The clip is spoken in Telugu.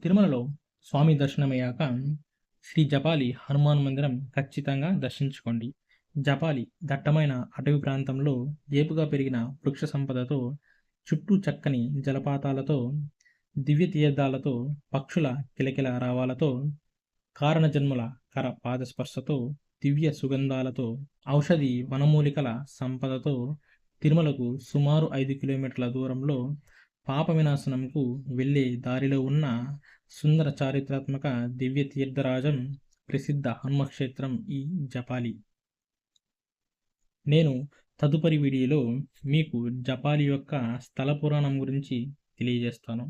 తిరుమలలో స్వామి దర్శనమయ్యాక శ్రీ జపాలి హనుమాన్ మందిరం ఖచ్చితంగా దర్శించుకోండి. జపాలి దట్టమైన అటవీ ప్రాంతంలో ఏపుగా పెరిగిన వృక్ష సంపదతో, చుట్టూ చక్కని జలపాతాలతో, దివ్య తీర్థాలతో, పక్షుల కిలకిల రావాలతో, కారణ జన్ముల కర పాదస్పర్శతో, దివ్య సుగంధాలతో, ఔషధి వనమూలికల సంపదతో తిరుమలకు సుమారు 5 కిలోమీటర్ల దూరంలో పాప వినాశనంకు వెళ్ళే దారిలో ఉన్న సుందర చారిత్రాత్మక దివ్య తీర్థరాజం ప్రసిద్ధ హనుమక్షేత్రం ఈ జపాలి. నేను తదుపరి వీడియోలో మీకు జపాలి యొక్క స్థల పురాణం గురించి తెలియజేస్తాను.